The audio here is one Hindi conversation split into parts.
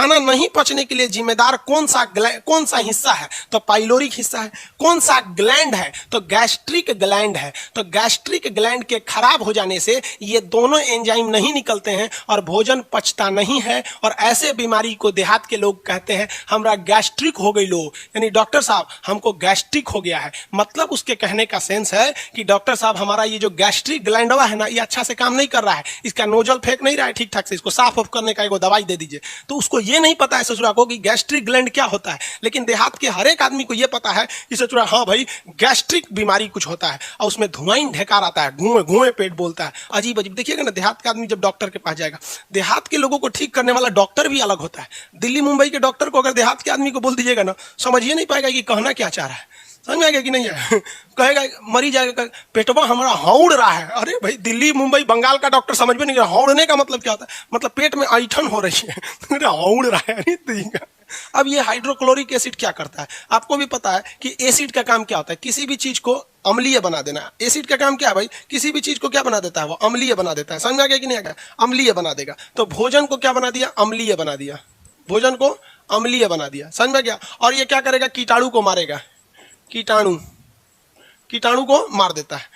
खाना नहीं पचने के लिए जिम्मेदार कौन सा हिस्सा है? तो पाइलोरिक हिस्सा है। कौन सा ग्लैंड है? तो गैस्ट्रिक ग्लैंड है। तो गैस्ट्रिक ग्लैंड के खराब हो जाने से ये दोनों एंजाइम नहीं निकलते हैं और भोजन पचता नहीं है, और ऐसे बीमारी को देहात के लोग कहते हैं हमरा गैस्ट्रिक हो गई लो, यानी डॉक्टर साहब हमको गैस्ट्रिक हो गया है। मतलब उसके कहने का सेंस है कि डॉक्टर साहब हमारा ये जो गैस्ट्रिक ग्लैंड है ना, ये अच्छा से काम नहीं कर रहा है, इसका नोजल फेंक नहीं रहा है ठीक ठाक से, इसको साफ ऑफ करने का एगो दवाई दे दीजिए। तो उसको ये नहीं पता है ससुरा को कि गैस्ट्रिक ग्लैंड क्या होता है। लेकिन देहात के हर एक आदमी को ये पता है कि ससुरा हाँ भाई गैस्ट्रिक बीमारी कुछ होता है, और उसमें धुआं ढेकार आता है, घुए घुए पेट बोलता है, अजीब अजीब। देखिएगा ना देहात का आदमी जब डॉक्टर के पास जाएगा, देहात के लोगों को ठीक करने वाला डॉक्टर भी अलग होता है। दिल्ली मुंबई के डॉक्टर को अगर देहात के आदमी को बोल दीजिएगा ना, समझिए नहीं पाएगा कि कहना क्या चाह रहा है। समझ में आएगा कि नहीं है? कहेगा मरी जाएगा, पेटवा हमारा हौड़ रहा है। अरे भाई दिल्ली मुंबई बंगाल का डॉक्टर समझ में नहीं रहा, हौड़ने का मतलब क्या होता है? मतलब पेट में ऐठन हो रही है, हौड़ रहा है। अब ये हाइड्रोक्लोरिक एसिड क्या करता है? आपको भी पता है कि एसिड का काम क्या होता है? किसी भी चीज को अम्लीय बना देना। एसिड का काम क्या है भाई? किसी भी चीज को क्या बना देता है? वो अम्लीय बना देता है। समझ में आ गया कि नहीं आ गया? अम्लीय बना देगा। तो भोजन को क्या बना दिया? अम्लीय बना दिया। भोजन को अम्लीय बना दिया। समझ में गया? और ये क्या करेगा? कीटाणु को मारेगा। कीटाणु को मार देता है।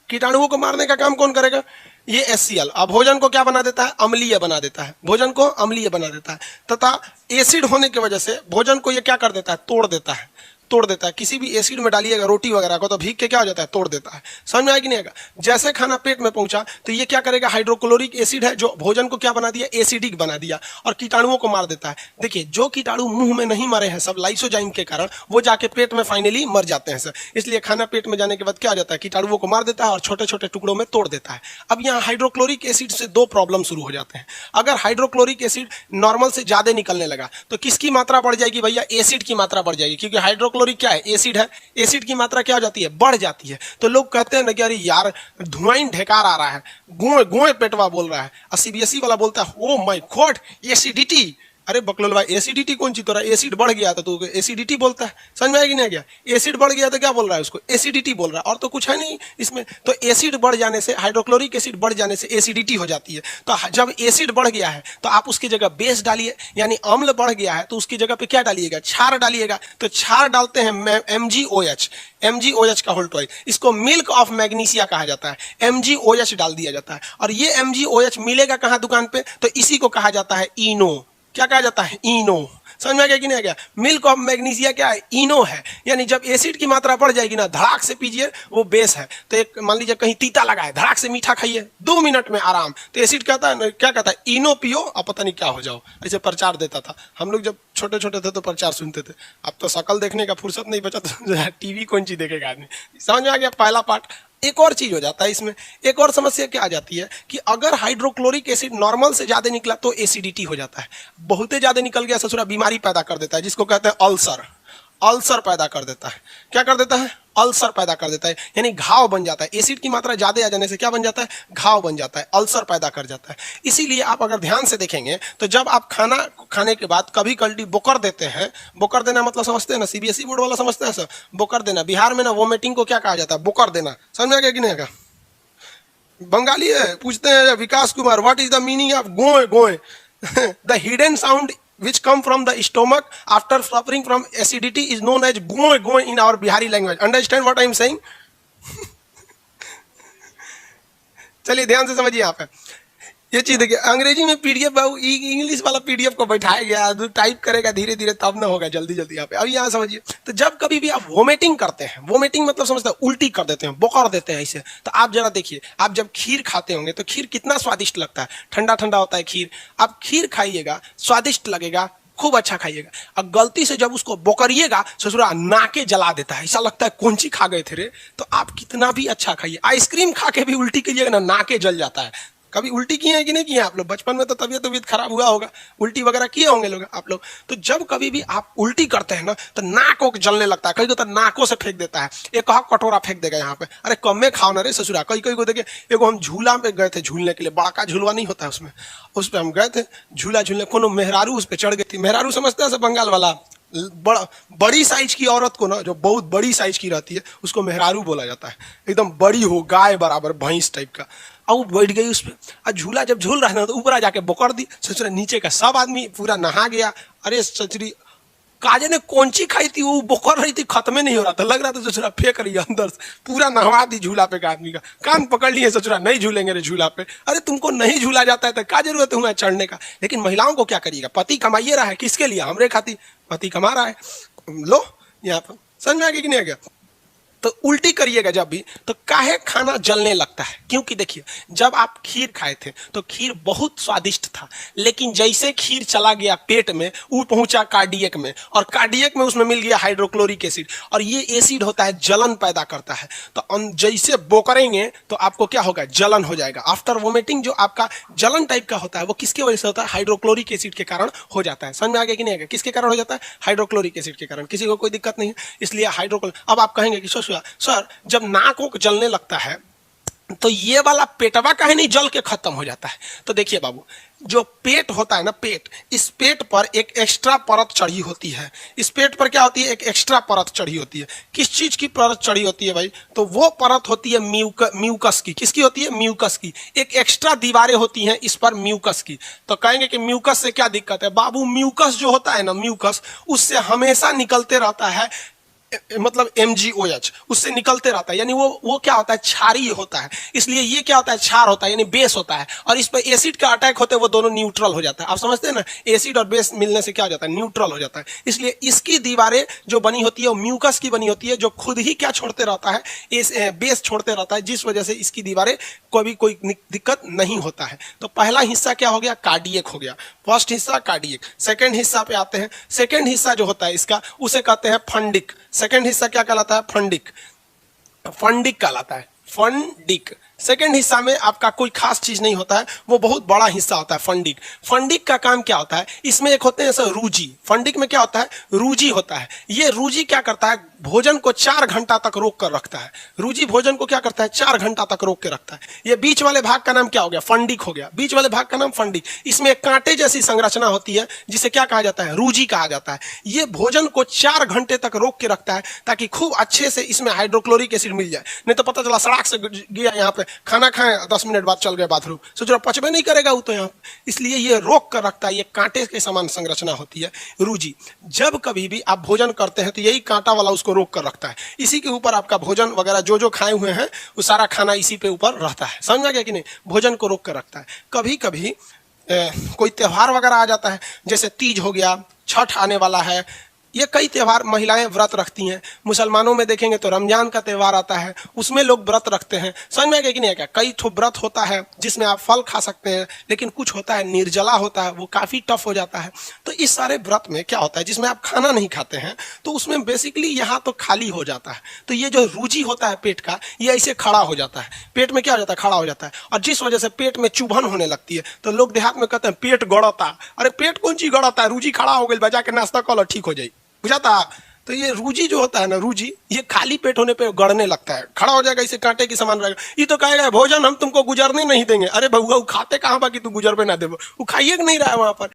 कीटाणुओं को मारने का काम कौन करेगा? ये HCl। अब भोजन को क्या बना देता है? अम्लीय बना देता है। भोजन को अम्लीय बना देता है, तथा एसिड होने की वजह से भोजन को ये क्या कर देता है? तोड़ देता है। किसी भी एसिड में डालिएगा रोटी वगैरह को, तो भीग के क्या हो जाता है? तोड़ देता है। समझ में आया कि नहीं आएगा? जैसे खाना पेट में पहुंचा तो ये क्या करेगा? हाइड्रोक्लोरिक एसिड है जो भोजन को क्या बना दिया? एसिडिक बना दिया, और कीटाणुओं को मार देता है। देखिए जो कीटाणु मुंह में नहीं मरे हैं सब लाइसोजाइम के कारण, वो जाके पेट में फाइनली मर जाते हैं सर। इसलिए खाना पेट में जाने के बाद क्या हो जाता है? कीटाणुओं को मार देता है और छोटे छोटे टुकड़ों में तोड़ देता है। अब यहाँ हाइड्रोक्लोरिक एसिड से दो प्रॉब्लम शुरू हो जाते हैं। अगर हाइड्रोक्लोरिक एसिड नॉर्मल से ज्यादा निकलने लगा तो किसकी मात्रा बढ़ जाएगी भैया? एसिड की मात्रा बढ़ जाएगी, क्योंकि हाइड्रोक्लोरिक क्या है? एसिड है। एसिड की मात्रा क्या हो जाती है? बढ़ जाती है। तो लोग कहते हैं ना कि अरे यार धुआं ढेकार आ रहा है, गुए गुए पेटवा बोल रहा है, और CBSE वाला बोलता है ओ माय गॉड एसिडिटी। अरे बकलोल भाई एसिडिटी कौन सी? तो रहा एसिड बढ़ गया तो तू एसिडिटी बोलता है। समझ में आएगी नहीं गया? एसिड बढ़ गया तो क्या बोल रहा है? उसको एसिडिटी बोल रहा है, और तो कुछ है नहीं इसमें। तो एसिड बढ़ जाने से, हाइड्रोक्लोरिक एसिड बढ़ जाने से एसिडिटी हो जाती है। तो जब एसिड बढ़ गया है तो आप उसकी जगह बेस डालिए, यानी अम्ल बढ़ गया है तो उसकी जगह पे क्या डालिएगा? क्षार डालिएगा। तो क्षार डालते हैं MgOH का होल टॉइल। इसको मिल्क ऑफ मैग्नीशिया कहा जाता है। MgOH डाल दिया जाता है, और ये MgOH मिलेगा कहाँ? दुकान पे। तो इसी को कहा जाता है इनो। क्या कहा जाता है? इनो। समझ में आ गया कि नहीं आ गया? मिल्क ऑफ मैग्नीशिया क्या है? इनो है। यानी जब एसिड की मात्रा बढ़ जाएगी ना, धड़ाक से पीजिए, वो बेस है। तो एक मान लीजिए कहीं तीता लगा है, धड़ाक से मीठा खाइए, 2 मिनट में आराम। तो एसिड कहता है क्या कहता है? इनो पियो और पता नहीं क्या हो जाओ। ऐसे प्रचार देता था हम लोग जब छोटे छोटे थे, तो प्रचार सुनते थे। अब तो शकल देखने का फुर्सत नहीं बचा, तो टीवी कौन सी देखेगा आदमी। समझ में आ गया पहला पार्ट। एक और चीज हो जाता है इसमें, एक और समस्या क्या आ जाती है कि अगर हाइड्रोक्लोरिक एसिड नॉर्मल से ज्यादा निकला तो एसिडिटी हो जाता है। बहुत ज्यादा निकल गया ससुरा बीमारी पैदा कर देता है, जिसको कहते हैं अल्सर। अल्सर पैदा कर देता है। क्या कर देता है? अल्सर पैदा कर देता है, यानी घाव बन जाता है। एसिड की मात्रा ज्यादा आ जाने से क्या बन जाता है? घाव बन जाता है, अल्सर पैदा कर जाता है। इसीलिए आप अगर ध्यान से देखेंगे तो जब आप खाना खाने के बाद कभी कल्टी बोकर देते हैं, बोकर देना मतलब समझते हैं ना? CBSE बोर्ड वाला समझते हैं सर, बोकर देना। बिहार में ना वोमिटिंग को क्या कहा जाता है? बोकर देना। समझ में आ गया कि नहीं आएगा? बंगाली है, पूछते हैं Vikas Kumar what is the meaning of गोए गोए? The hidden sound which come from the stomach after suffering from acidity is known as goe goe in our Bihari language. Understand what I am saying? चलिए ध्यान से समझिए। यहाँ पे ये चीज देखिए, अंग्रेजी में PDF, इंग्लिश वाला PDF को बैठाया गया, तो टाइप करेगा धीरे धीरे तब ना होगा जल्दी जल्दी। यहाँ पे अब यहाँ समझिए। तो जब कभी भी आप वोमिटिंग करते हैं, वोमिटिंग मतलब समझते हैं उल्टी कर देते हैं, बोकर देते हैं ऐसे, तो आप जरा देखिए, आप जब खीर खाते होंगे तो खीर कितना स्वादिष्ट लगता है, ठंडा ठंडा होता है खीर। आप खीर खाइएगा, स्वादिष्ट लगेगा, खूब अच्छा खाइएगा। और गलती से जब उसको बोकरिएगा, ससुरा नाके जला देता है, ऐसा लगता है कौन सी खा गए थे रे। तो आप कितना भी अच्छा खाइए, आइसक्रीम खा के भी उल्टी कीजिएगा ना, नाके जल जाता है। कभी उल्टी किए हैं कि नहीं किए आप लोग? बचपन में तो तबीयत खराब हुआ होगा, उल्टी वगैरह किए होंगे लोग आप लोग। तो जब कभी भी आप उल्टी करते हैं ना, तो नाक को जलने लगता है, कई को तो नाकों से फेंक देता है, एक कटोरा फेंक देगा यहाँ पे। अरे कम में खाओ ना रे ससुरा। कई को देखिए, एगो हम झूला में गए थे झूलने के लिए, बड़ा झूलवा नहीं होता है उसमें, उस पर हम गए थे झूला झूलने, कोनो मेहरारू उस पर चढ़ गई थी। मेहरारू समझते हैं बंगाल वाला, बड़ी साइज की औरत को ना, जो बहुत बड़ी साइज की रहती है, उसको मेहरारू बोला जाता है। एकदम बड़ी हो, गाय बराबर, भैंस टाइप का। अब वो बैठ गई उस पर, और झूला जब झूल रहा है ना, तो ऊपर आ जाके बोकर दी। ससुरा नीचे का सब आदमी पूरा नहा गया। अरे सचरी, काजे ने कौन सी खाई थी, वो बोकर रही थी, खत्म नहीं हो रहा था, लग रहा था ससुरा फेंक रही है अंदर से। पूरा नहवा दी झूला पे का आदमी का, कान पकड़ लिए ससुरा, नहीं झूलेंगे रे झूला पे। अरे तुमको नहीं झूला जाता है तो क्या जरूरत है तुम्हें चढ़ने का। लेकिन महिलाओं को क्या करिएगा, पति कमाइए रहा है, किसके लिए, हमरे खातिर पति कमा रहा है। लो यहाँ पर समझ में आ गया कि नहीं आ गया। तो उल्टी करिएगा जब भी, तो काहे खाना जलने लगता है, क्योंकि देखिए जब आप खीर खाए थे तो खीर बहुत स्वादिष्ट था, लेकिन जैसे खीर चला गया पेट में, वो पहुंचा कार्डियक में, और कार्डियक में उसमें मिल गया हाइड्रोक्लोरिक एसिड, और ये एसिड होता है जलन पैदा करता है। तो जैसे बोकरेंगे तो आपको क्या होगा, जलन हो जाएगा। आफ्टर वोमिटिंग जो आपका जलन टाइप का होता है वो किसकी वजह से होता है, हाइड्रोक्लोरिक एसिड के कारण हो जाता है। समझ में आ गया कि नहीं आ गया, किसके कारण हो जाता है, हाइड्रोक्लोरिक एसिड के कारण। किसी को कोई दिक्कत नहीं है, इसलिए हाइड्रोक्लोरिक। अब आप कहेंगे कि सर जब नाक को जलने लगता है तो ये वाला पेटवा काहे नहीं जल के खत्म हो जाता है। तो देखिए बाबू, जो पेट होता है ना, पेट, इस पेट पर एक एक्स्ट्रा परत चढ़ी होती है। इस पेट पर क्या होती है, एक एक्स्ट्रा परत चढ़ी होती है। किस चीज की परत चढ़ी होती है भाई, तो वो परत होती है म्यूकस की। किसकी होती है, म्यूकस की। एक एक्स्ट्रा दीवारें होती हैं इस पर म्यूकस की। तो कहेंगे कि म्यूकस से क्या दिक्कत है, बाबू म्यूकस जो होता है ना, म्यूकस उससे हमेशा निकलते रहता है, मतलब MgOH उससे निकलते रहता है, यानी वो क्या होता है, क्षारीय होता है। इसलिए ये क्या होता है, क्षार होता है, यानी बेस होता है, और इस पर एसिड का अटैक होते हैं, वो दोनों न्यूट्रल हो जाता है। आप समझते हैं ना, एसिड और बेस मिलने से क्या हो जाता है, न्यूट्रल हो जाता है। इसलिए इसकी दीवारें जो बनी होती है वो म्यूकस की बनी होती है, जो खुद ही क्या छोड़ते रहता है, बेस छोड़ते रहता है, जिस वजह से इसकी दीवारें कोई दिक्कत नहीं होता है। तो पहला हिस्सा क्या हो गया, कार्डियक हो गया। फर्स्ट हिस्सा कार्डियक। सेकेंड हिस्सा पे आते हैं। सेकेंड हिस्सा जो होता है इसका, उसे कहते हैं फंडिक। सेकेंड हिस्सा क्या कहलाता है, फंडिक। फंडिक कहलाता है, फंडिक। सेकेंड हिस्सा में आपका कोई खास चीज नहीं होता है, वो बहुत बड़ा हिस्सा होता है फंडिक। फंडिक का काम क्या होता है, इसमें एक होते हैं सर रूजी। फंडिक में क्या होता है, रूजी होता है। ये रूजी क्या करता है, भोजन को 4 घंटा तक रोक कर रखता है। रूजी भोजन को क्या करता है, 4 घंटा तक रोक के रखता है। ये बीच वाले भाग का नाम क्या हो गया, फंडिक हो गया। बीच वाले भाग का नाम फंडिक। इसमें एक कांटे जैसी संरचना होती है जिसे क्या कहा जाता है, रूजी कहा जाता है। ये भोजन को 4 घंटे तक रोक के रखता है ताकि खूब अच्छे से इसमें हाइड्रोक्लोरिक एसिड मिल जाए। नहीं तो पता चला सड़क से गया, यहाँ पे खाना खाएं, 10 मिनट बाद चल गए बाथरूम, सोच रहा पचबे नहीं करेगा वो तो यहाँ। इसलिए ये रोक कर रखता है। ये कांटे के समान संरचना होती है रूजी। जब कभी भी आप भोजन करते हैं तो यही कांटा वाला उसको रोक कर रखता है। इसी के ऊपर आपका भोजन वगैरह जो खाए हुए हैं वो सारा खाना इसी पे ऊपर रहता है। समझ आ गया कि नहीं, भोजन को रोक कर रखता है। कभी कभी कोई त्योहार वगैरह आ जाता है, जैसे तीज हो गया, छठ आने वाला है, ये कई त्यौहार महिलाएं व्रत रखती हैं। मुसलमानों में देखेंगे तो रमजान का त्यौहार आता है, उसमें लोग व्रत रखते हैं। समझ में आ गया कि नहीं? क्या कई ठो व्रत होता है जिसमें आप फल खा सकते हैं, लेकिन कुछ होता है निर्जला होता है, वो काफी टफ हो जाता है। तो इस सारे व्रत में क्या होता है, जिसमें आप खाना नहीं खाते हैं, तो उसमें बेसिकली यहाँ तो खाली हो जाता है। तो ये जो रूजी होता है पेट का, ये ऐसे खड़ा हो जाता है। पेट में क्या हो जाता है, खड़ा हो जाता है, और जिस वजह से पेट में चुभन होने लगती है। तो लोग देहात में कहते हैं पेट गड़ता। अरे पेट कौन चीज गड़ता है, रूजी खड़ा हो गई, बजा के नाश्ता कर लो, ठीक हो जाए, बुझाता। तो ये रूजी जो होता है ना, रूजी, ये खाली पेट होने पे गड़ने लगता है, खड़ा हो जाएगा, इसे कांटे की समान रहेगा। ये तो कहेगा भोजन हम तुमको गुजरने नहीं देंगे। अरे बउआ, वो खाते कहाँ बाकी तू गुजर पे ना दे, वो खाइए नहीं रहा है वहां पर।